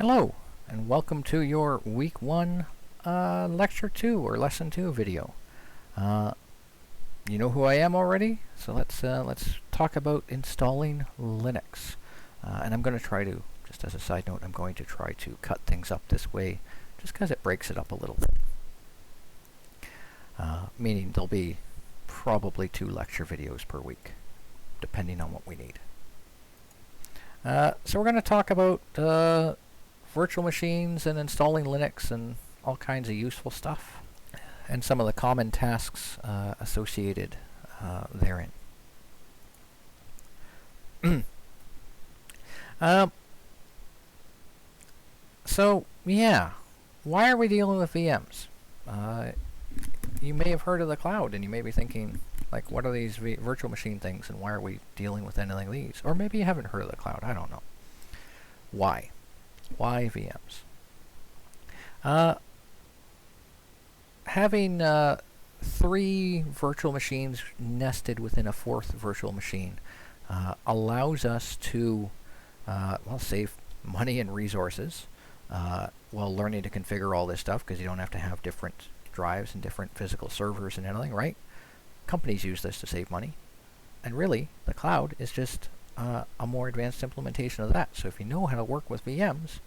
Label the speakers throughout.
Speaker 1: Hello, and welcome to your Week 1 Lecture 2 or Lesson 2 video. You know who I am already, so let's talk about installing Linux. And I'm going to try to, just as a side note, I'm going to try to cut things up this way, just because it breaks it up a little bit. Meaning there'll be probably 2 lecture videos per week, depending on what we need. So we're going to talk about virtual machines and installing Linux and all kinds of useful stuff, and some of the common tasks associated therein. So yeah, why are we dealing with VMs? You may have heard of the cloud, and you may be thinking, like, what are these virtual machine things, and why are we dealing with anything like these? Or maybe you haven't heard of the cloud. I don't know. Why? Why VMs? Having 3 virtual machines nested within a 4th virtual machine allows us to save money and resources while learning to configure all this stuff, because you don't have to have different drives and different physical servers and everything, right? Companies use this to save money, and really the cloud is just a more advanced implementation of that. So if you know how to work with VMs,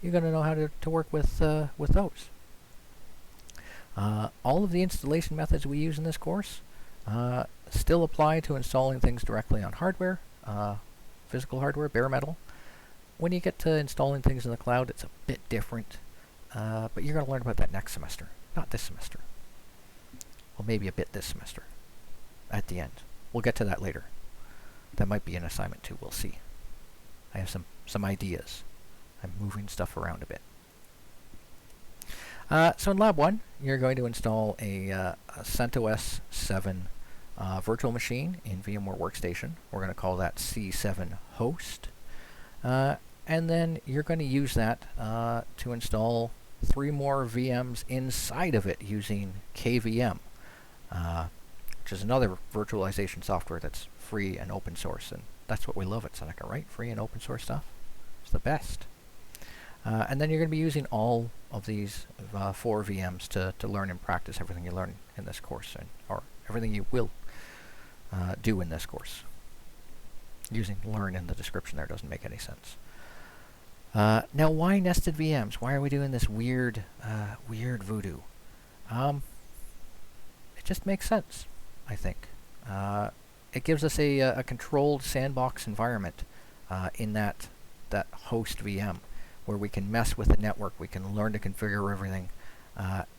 Speaker 1: you're going to know how to work with those. All of the installation methods we use in this course still apply to installing things directly on hardware, physical hardware, bare metal. When you get to installing things in the cloud, it's a bit different, but you're going to learn about that next semester, not this semester. Well, maybe a bit this semester, at the end. We'll get to that later. That might be an assignment too, we'll see. I have some ideas. I'm moving stuff around a bit. So in Lab 1, you're going to install a CentOS 7 virtual machine in VMware Workstation. We're going to call that C7 host. And then you're going to use that to install 3 more VMs inside of it using KVM, which is another virtualization software that's free and open source. And that's what we love at Seneca, right? Free and open source stuff. It's the best. And then you're going to be using all of these 4 VMs to learn and practice everything you learn in this course, or everything you will do in this course. Using learn in the description there doesn't make any sense. Now, why nested VMs? Why are we doing this weird voodoo? It just makes sense, I think. It gives us a controlled sandbox environment in that host VM, where we can mess with the network, we can learn to configure everything,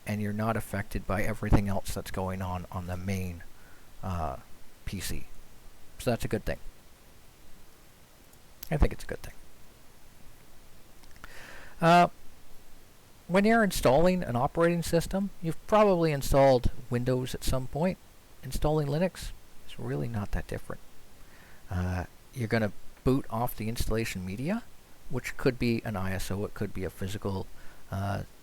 Speaker 1: and you're not affected by everything else that's going on the main PC. So that's a good thing. I think it's a good thing. When you're installing an operating system, you've probably installed Windows at some point. Installing Linux is really not that different. You're going to boot off the installation media, which could be an ISO, it could be a physical,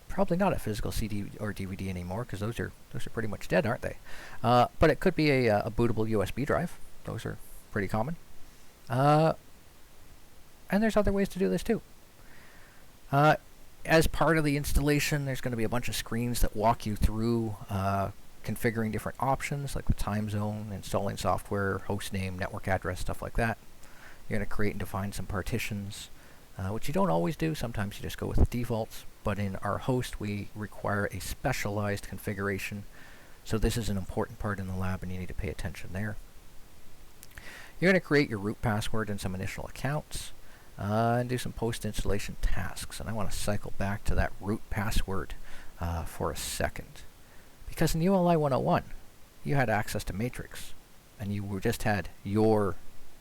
Speaker 1: probably not a physical CD or DVD anymore, because those are pretty much dead, aren't they? But it could be a bootable USB drive. Those are pretty common. And there's other ways to do this too. As part of the installation, there's going to be a bunch of screens that walk you through configuring different options, like the time zone, installing software, host name, network address, stuff like that. You're going to create and define some partitions, which you don't always do. Sometimes you just go with the defaults, but in our host we require a specialized configuration, so this is an important part in the lab and you need to pay attention there. You're going to create your root password and some initial accounts, and do some post-installation tasks. And I want to cycle back to that root password for a second, because in ULI 101 you had access to Matrix and you just had your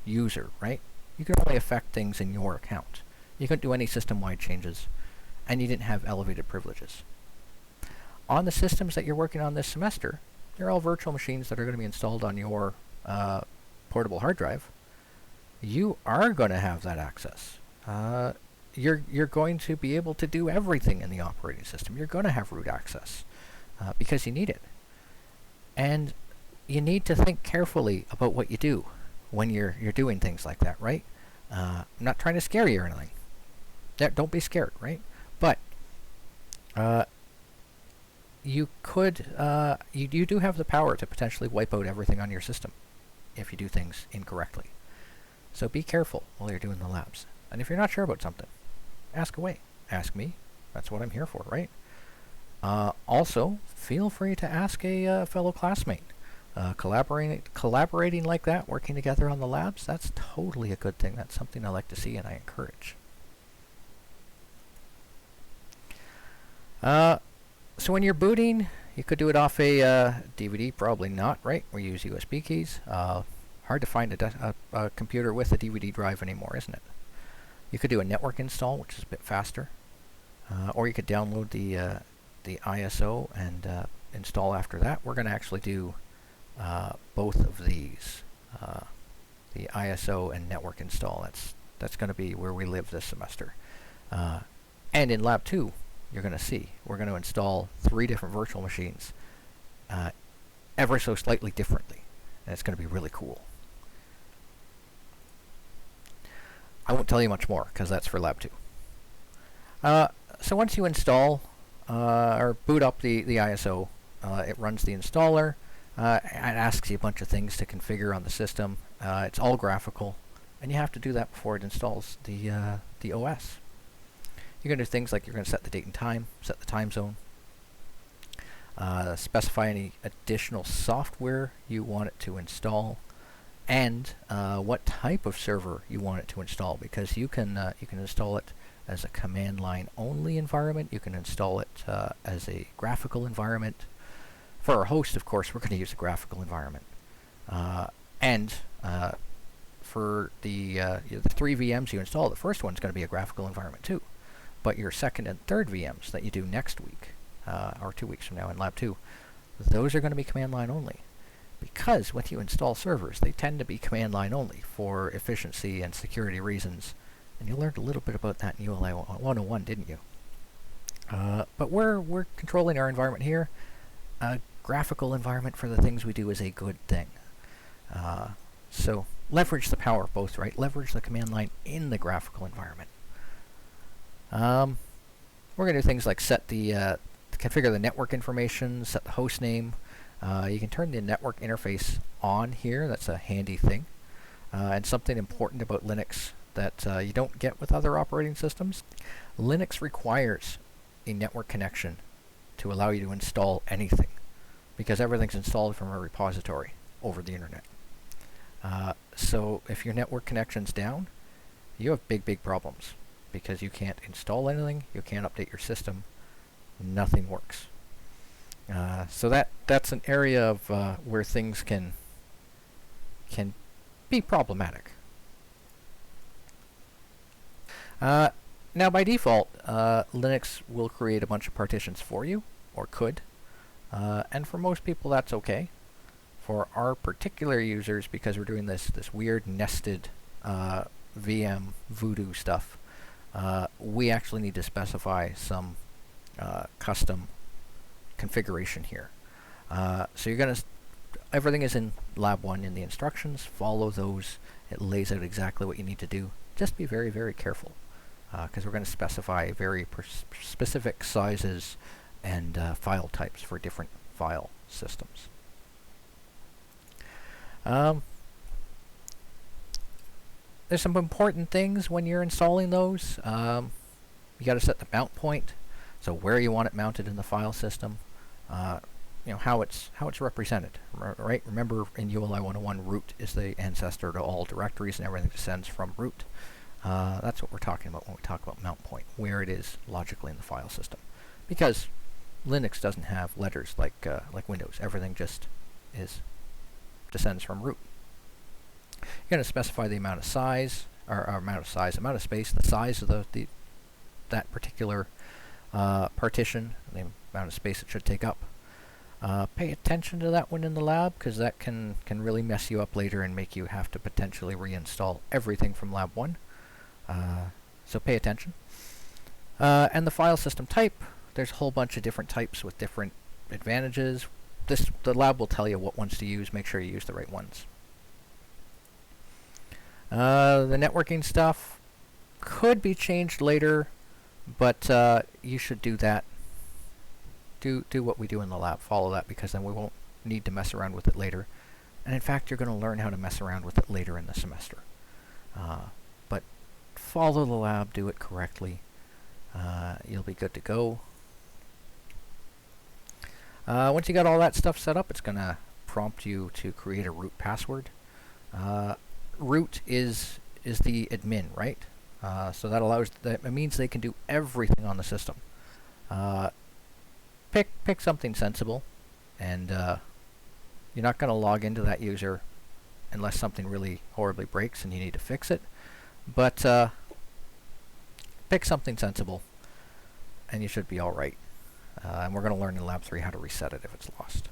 Speaker 1: user, right? You could only affect things in your account. You couldn't do any system-wide changes, and you didn't have elevated privileges. On the systems that you're working on this semester, they're all virtual machines that are going to be installed on your portable hard drive. You are going to have that access. You're going to be able to do everything in the operating system. You're going to have root access because you need it. And you need to think carefully about what you do when you're doing things like that, right? I'm not trying to scare you or anything. Don't be scared, right? But you could, you do have the power to potentially wipe out everything on your system if you do things incorrectly. So be careful while you're doing the labs. And if you're not sure about something, ask away. Ask me. That's what I'm here for, right? Also, feel free to ask a fellow classmate. Collaborating like that, working together on the labs, that's totally a good thing. That's something I like to see and I encourage. So when you're booting, you could do it off a DVD, probably not, right? We use USB keys. Hard to find a computer with a DVD drive anymore, isn't it? You could do a network install, which is a bit faster. Or you could download the ISO and install after that. We're going to actually do both of these, the ISO and network install. That's going to be where we live this semester. And in Lab 2, you're going to see we're going to install 3 different virtual machines ever so slightly differently. And it's going to be really cool. I won't tell you much more because that's for Lab 2. So once you install or boot up the ISO, it runs the installer. It asks you a bunch of things to configure on the system. It's all graphical, and you have to do that before it installs the OS. You're going to do things like you're going to set the date and time, set the time zone, specify any additional software you want it to install, and what type of server you want it to install, because you can install it as a command line only environment. You can install it as a graphical environment. For our host, of course, we're going to use a graphical environment. And for the 3 VMs you install, the first one's going to be a graphical environment too. But your second and third VMs that you do next week, or 2 weeks from now in Lab 2, those are going to be command line only. Because when you install servers, they tend to be command line only for efficiency and security reasons. And you learned a little bit about that in ULI 101, didn't you? But we're controlling our environment here. A graphical environment for the things we do is a good thing. So leverage the power of both, right? Leverage the command line in the graphical environment. We're going to do things like configure the network information, set the host name. You can turn the network interface on here. That's a handy thing. And something important about Linux that you don't get with other operating systems. Linux requires a network connection to allow you to install anything, because everything's installed from a repository over the internet. So if your network connection's down, you have big problems, because you can't install anything, you can't update your system, nothing works. So that's an area of where things can be problematic. Now by default, Linux will create a bunch of partitions for you, or could, and for most people that's okay. For our particular users, because we're doing this weird nested VM voodoo stuff, we actually need to specify some custom configuration here. So you're everything is in Lab 1 in the instructions. Follow those. It lays out exactly what you need to do. Just be very careful, because we're going to specify very specific sizes and file types for different file systems. There's some important things when you're installing those. You got to set the mount point, so where you want it mounted in the file system. How it's represented, right? Remember, in ULI 101, root is the ancestor to all directories, and everything descends from root. That's what we're talking about when we talk about mount point, where it is logically in the file system. Because Linux doesn't have letters like Windows. Everything just descends from root. You're going to specify the amount of size, amount of space, the size of that particular partition, the amount of space it should take up. Pay attention to that one in the lab, because that can really mess you up later and make you have to potentially reinstall everything from Lab 1. So pay attention. And the file system type, there's a whole bunch of different types with different advantages. The lab will tell you what ones to use. Make sure you use the right ones. The networking stuff could be changed later. But you should do that. Do what we do in the lab. Follow that, because then we won't need to mess around with it later. And in fact, you're going to learn how to mess around with it later in the semester. But follow the lab, do it correctly. You'll be good to go. Once you got all that stuff set up, it's going to prompt you to create a root password. Root is the admin, right? So that allows it means they can do everything on the system. Pick something sensible, and you're not going to log into that user unless something really horribly breaks and you need to fix it. But pick something sensible, and you should be all right. And we're going to learn in Lab 3 how to reset it if it's lost.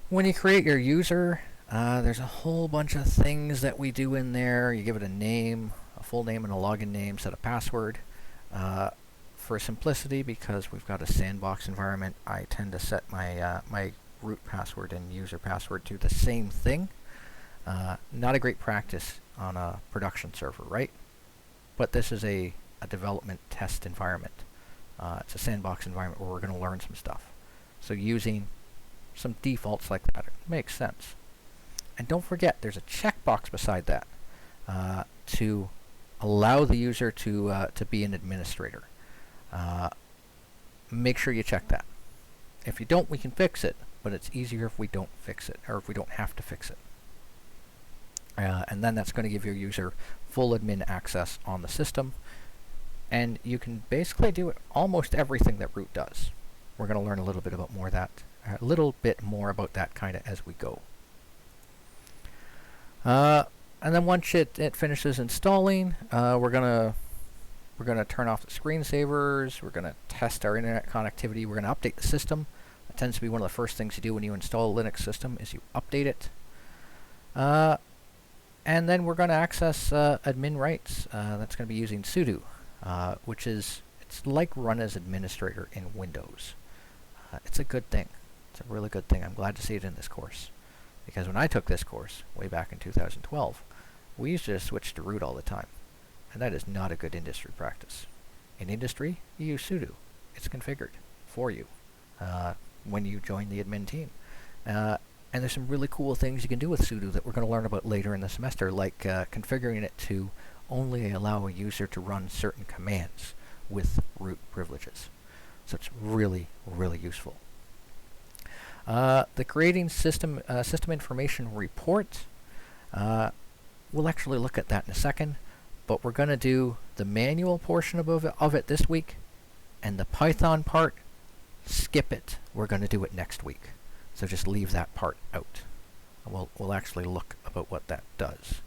Speaker 1: When you create your user, there's a whole bunch of things that we do in there. You give it a name, a full name and a login name, set a password. For simplicity, because we've got a sandbox environment, I tend to set my my root password and user password to the same thing. Not a great practice on a production server, right? But this is a development test environment. It's a sandbox environment where we're going to learn some stuff. So using some defaults like that makes sense. And don't forget, there's a checkbox beside that to allow the user to be an administrator. Make sure you check that. If you don't, we can fix it, but it's easier if we don't fix it, or if we don't have to fix it. And then that's going to give your user full admin access on the system, and you can basically do it almost everything that root does. We're going to learn a little bit about more about that kind of as we go. And then once it finishes installing, we're gonna turn off the screensavers. We're gonna test our internet connectivity. We're gonna update the system. That tends to be one of the first things you do when you install a Linux system, is you update it. And then we're gonna access admin rights. That's gonna be using sudo, which is, it's like run as administrator in Windows. It's a good thing. It's a really good thing. I'm glad to see it in this course, because when I took this course way back in 2012, we used to just switch to root all the time. And that is not a good industry practice. In industry, you use sudo. It's configured for you when you join the admin team. And there's some really cool things you can do with sudo that we're going to learn about later in the semester, like configuring it to only allow a user to run certain commands with root privileges. So it's really, really useful. The creating system information report, we'll actually look at that in a second. But we're going to do the manual portion of it this week, and the Python part, skip it. We're going to do it next week. So just leave that part out. And we'll actually look about what that does.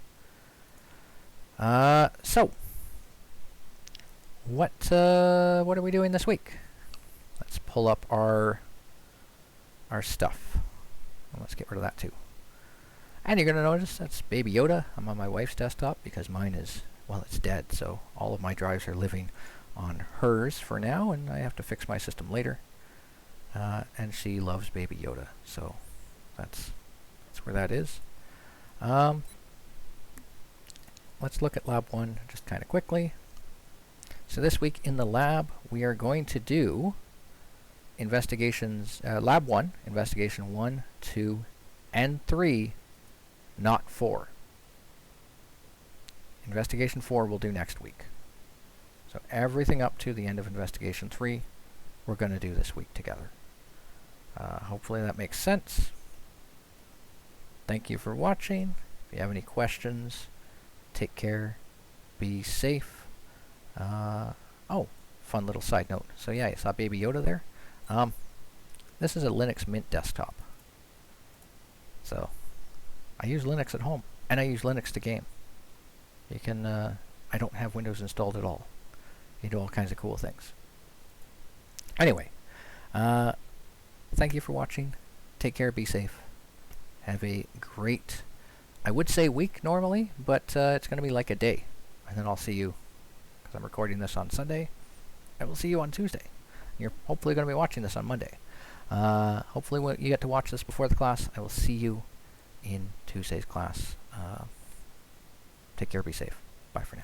Speaker 1: So, what are we doing this week? Let's pull up our stuff. Well, let's get rid of that too. And you're going to notice that's Baby Yoda. I'm on my wife's desktop because mine is, well, it's dead, so all of my drives are living on hers for now, and I have to fix my system later. And she loves Baby Yoda, so that's where that is. Let's look at Lab 1 just kind of quickly. So this week in the lab, we are going to do investigations, Lab 1, Investigation 1, 2, and 3, not 4. Investigation 4 we'll do next week. So everything up to the end of Investigation 3, we're going to do this week together. Hopefully that makes sense. Thank you for watching. If you have any questions, take care, be safe. Oh, fun little side note. So yeah, you saw Baby Yoda there? This is a Linux Mint desktop. So, I use Linux at home, and I use Linux to game. You can, I don't have Windows installed at all. You do all kinds of cool things. Anyway, thank you for watching. Take care, be safe. Have a great, I would say week normally, but it's going to be like a day. And then I'll see you, because I'm recording this on Sunday, I will see you on Tuesday. You're hopefully going to be watching this on Monday. Hopefully when you get to watch this before the class, I will see you in Tuesday's class. Take care, be safe. Bye for now.